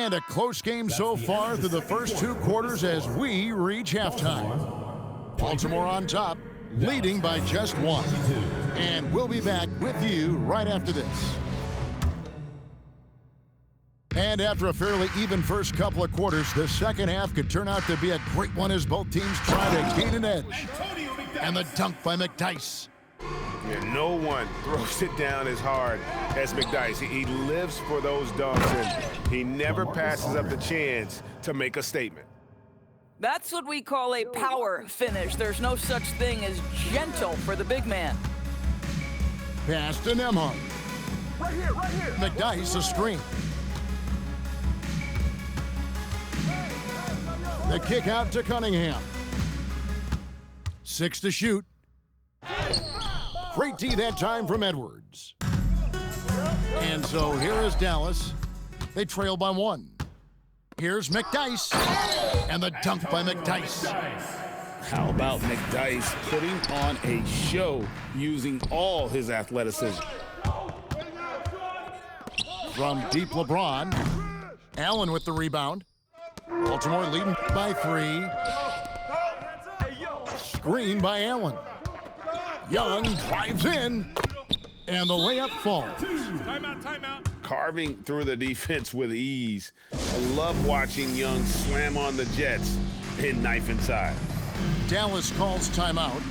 And a close game so far through the first two quarters as we reach halftime. Baltimore on top, leading by just one. And we'll be back with you right after this. And after a fairly even first couple of quarters, the second half could turn out to be a great one as both teams try to gain an edge. And the dunk by McDyess. Yeah, no one throws it down as hard as McDyess. He lives for those dunks, and he never passes up the chance to make a statement. That's what we call a power finish. There's no such thing as gentle for the big man. Pass to Nembhard. Right here. McDyess a screen. The kick out to Cunningham. 6 to shoot. Great D that time from Edwards. And so here is Dallas. They trail by 1. Here's McDyess. And the dunk by McDyess. How about McDyess putting on a show using all his athleticism? From deep LeBron. Allen with the rebound. Baltimore leading by 3. Screen by Allen. Young drives in, and the layup falls. Timeout. Carving through the defense with ease. I love watching Young slam on the Jets and knife inside. Dallas calls timeout.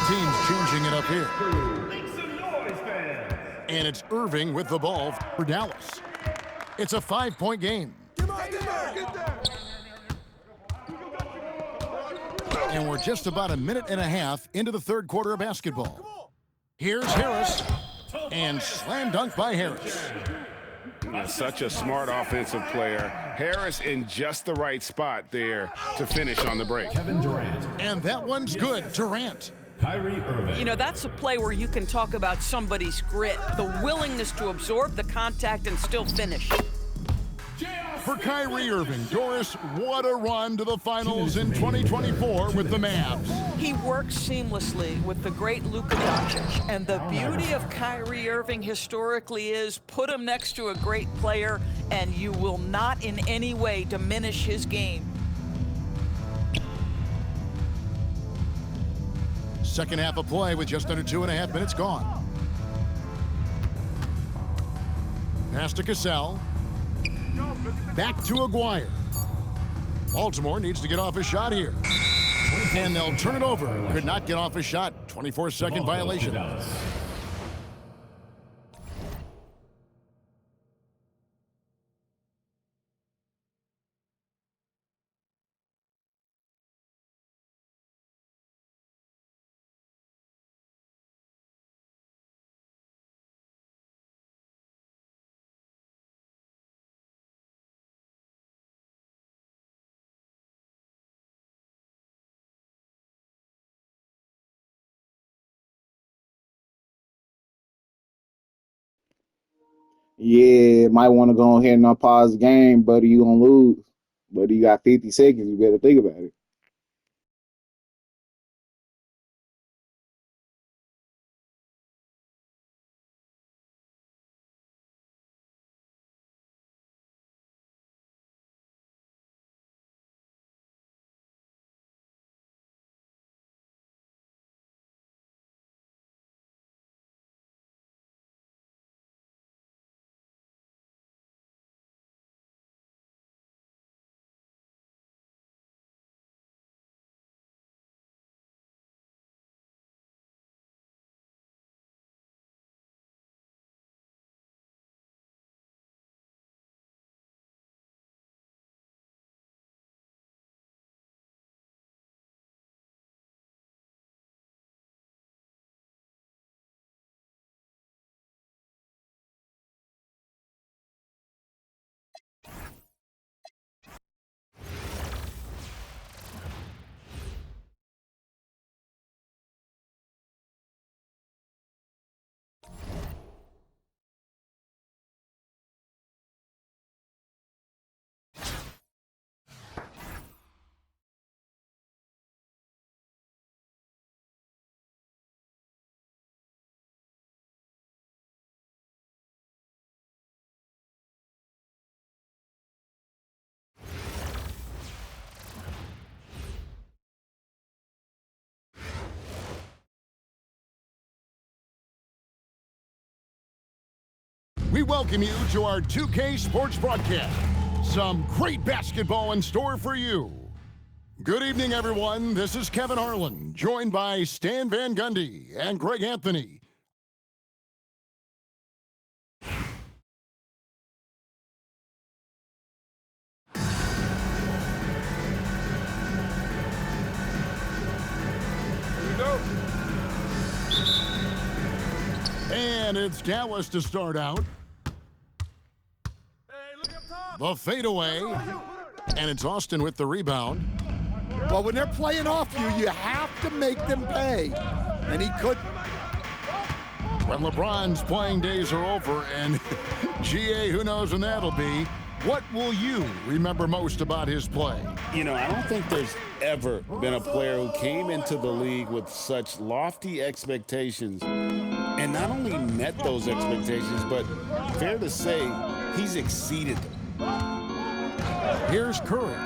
Teams changing it up here. And it's Irving with the ball for Dallas. It's a 5-point game. And we're just about a minute and a half into the third quarter of basketball. Here's Harris. And slam dunk by Harris. Such a smart offensive player. Harris in just the right spot there to finish on the break. Kevin Durant. And that one's good. Durant. Kyrie Irving. You know, that's a play where you can talk about somebody's grit, the willingness to absorb the contact and still finish. For Kyrie Irving, Doris, what a run to the finals in 2024 with the Mavs. He works seamlessly with the great Luka Doncic. And the beauty of Kyrie Irving historically is put him next to a great player and you will not in any way diminish his game. Second half of play with just under 2.5 minutes gone. Pass to Cassell. Back to Aguirre. Baltimore needs to get off a shot here. And they'll turn it over. Could not get off a shot. 24-second violation. Yeah, might want to go ahead and unpause the game, buddy. You gonna lose. Buddy, you got 50 seconds. You better think about it. we welcome you to our 2K Sports broadcast. Some great basketball in store for you. Good evening, everyone. This is Kevin Harlan, joined by Stan Van Gundy and Greg Anthony. And it's Dallas to start out. The fadeaway. And it's Austin with the rebound. Well, when they're playing off you, you have to make them pay. And he couldn't. When LeBron's playing days are over, and GA, who knows when that'll be, what will you remember most about his play? You know, I don't think there's ever been a player who came into the league with such lofty expectations and not only met those expectations, but fair to say, he's exceeded them. Here's Curry,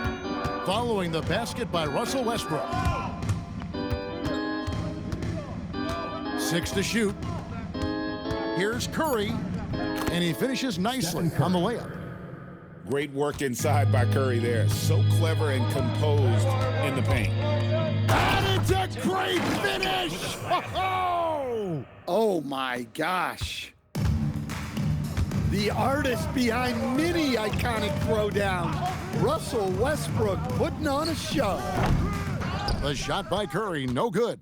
following the basket by Russell Westbrook. 6 to shoot. Here's Curry, and he finishes nicely on the layup. Great work inside by Curry there. So clever and composed in the paint. And it's a great finish! Oh my gosh. The artist behind many iconic throwdowns, Russell Westbrook, putting on a show. The shot by Curry, no good.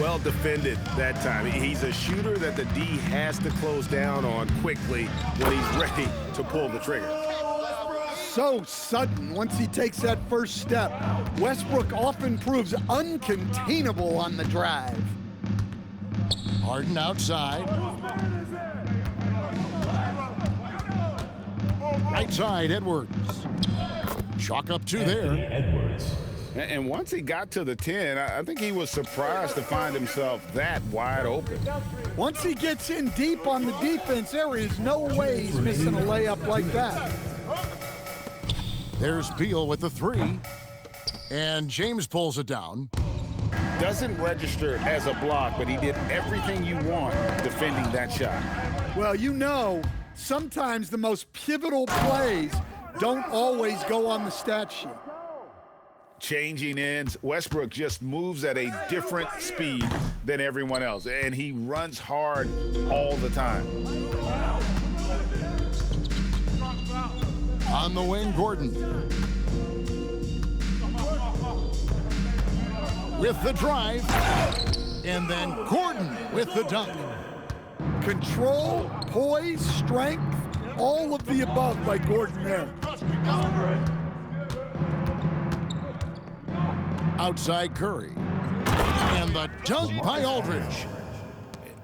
Well defended that time. He's a shooter that the D has to close down on quickly when he's ready to pull the trigger. So sudden once he takes that first step. Westbrook often proves uncontainable on the drive. Harden outside. Right side, Edwards. Chalk up 2 there. Edwards. And once he got to the 10, I think he was surprised to find himself that wide open. Once he gets in deep on the defense, there is no way he's missing a layup like that. There's Beal with the 3. And James pulls it down. Doesn't register as a block, but he did everything you want defending that shot. Well, you know, sometimes the most pivotal plays don't always go on the stat sheet. Changing ends, Westbrook just moves at a different speed than everyone else, and he runs hard all the time. On the wing, Gordon. With the drive. And then Gordon with the dunk. Control, poise, strength, all of the above by Gordon there. Outside Curry. And the dunk by Aldridge.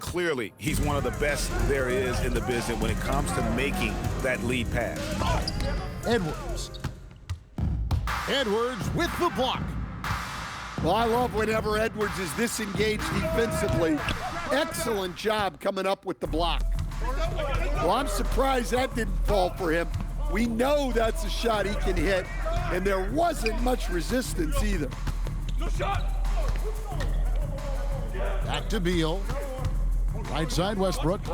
Clearly, he's one of the best there is in the business when it comes to making that lead pass. Edwards. Edwards with the block. Well, I love whenever Edwards is this engaged defensively. Excellent job coming up with the block. Well, I'm surprised that didn't fall for him. We know that's a shot he can hit, and there wasn't much resistance either. Back to Beal. Right side, Westbrook.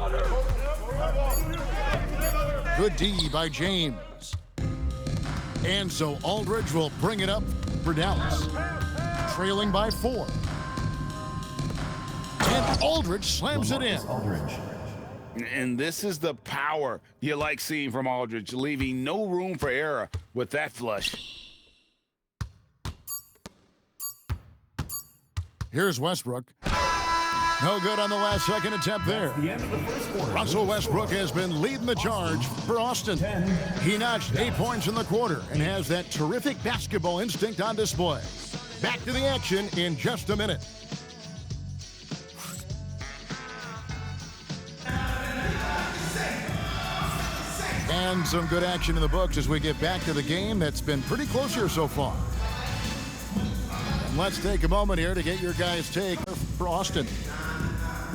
Good D by James. And so Aldridge will bring it up for Dallas. Trailing by 4. And Aldridge slams it in. And this is the power you like seeing from Aldridge, leaving no room for error with that flush. Here's Westbrook. No good on the last second attempt there. Russell Westbrook has been leading the charge for Austin. He notched 8 points in the quarter and has that terrific basketball instinct on display. Back to the action in just a minute. And some good action in the books as we get back to the game that's been pretty close here so far. And let's take a moment here to get your guys' take for Austin.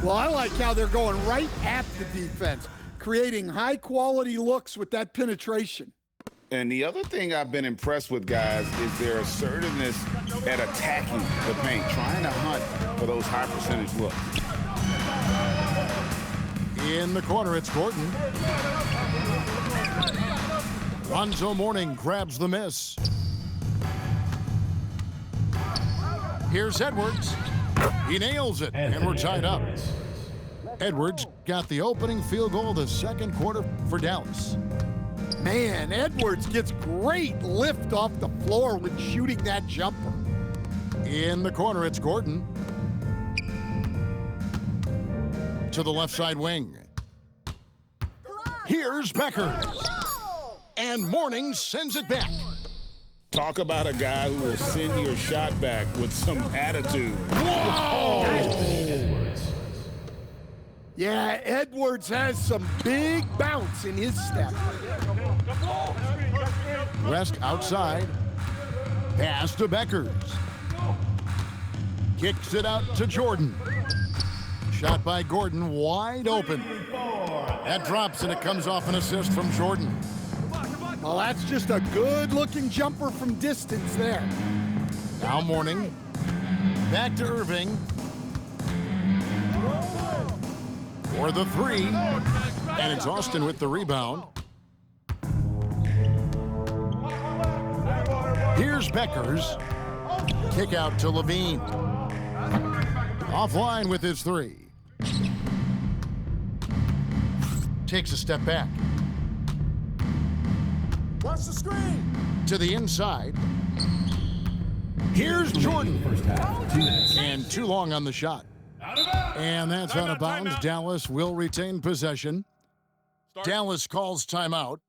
Well, I like how they're going right at the defense, creating high-quality looks with that penetration. And the other thing I've been impressed with, guys, is their assertiveness at attacking the paint, trying to hunt for those high percentage looks. In the corner, it's Gordon. Lonzo Mourning grabs the miss. Here's Edwards. He nails it, and we're tied up. Edwards got the opening field goal of the second quarter for Dallas. Man, Edwards gets great lift off the floor when shooting that jumper. In the corner, it's Gordon. To the left side wing. Here's Becker. And Mourning sends it back. Talk about a guy who will send your shot back with some attitude. Whoa! Yeah, Edwards has some big bounce in his step. West outside. Pass to Beckers. Kicks it out to Jordan. Shot by Gordon, wide open. That drops, and it comes off an assist from Jordan. Well, that's just a good-looking jumper from distance there. Now Mourning. Back to Irving. For the three. And it's Austin with the rebound. Here's Beckers. Kick out to Levine. Offline with his three. Takes a step back. Watch the screen. To the inside. Here's Jordan. And too long on the shot. And that's out of bounds. Dallas will retain possession. Dallas calls timeout.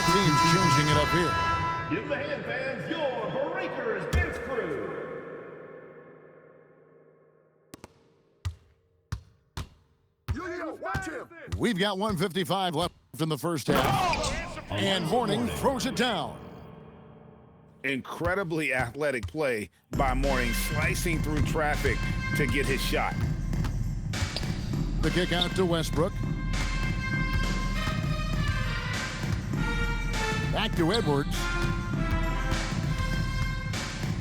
Teams changing it up here. Give the hand fans your Breakers Dance Crew. We've got 1:55 left in the first half. And Mourning throws it down. Incredibly athletic play by Mourning, slicing through traffic to get his shot. The kick out to Westbrook. Back to Edwards.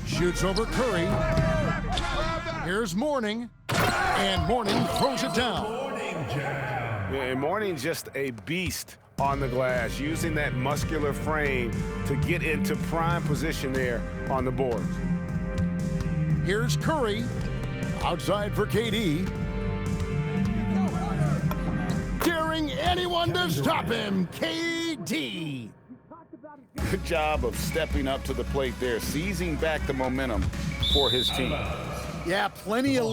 Shoots over Curry. Here's Mourning. And Mourning throws it down. And Mourning just a beast on the glass, using that muscular frame to get into prime position there on the board. Here's Curry. Outside for KD. Daring anyone to stop him. KD. Good job of stepping up to the plate there, seizing back the momentum for his team. Yeah, plenty of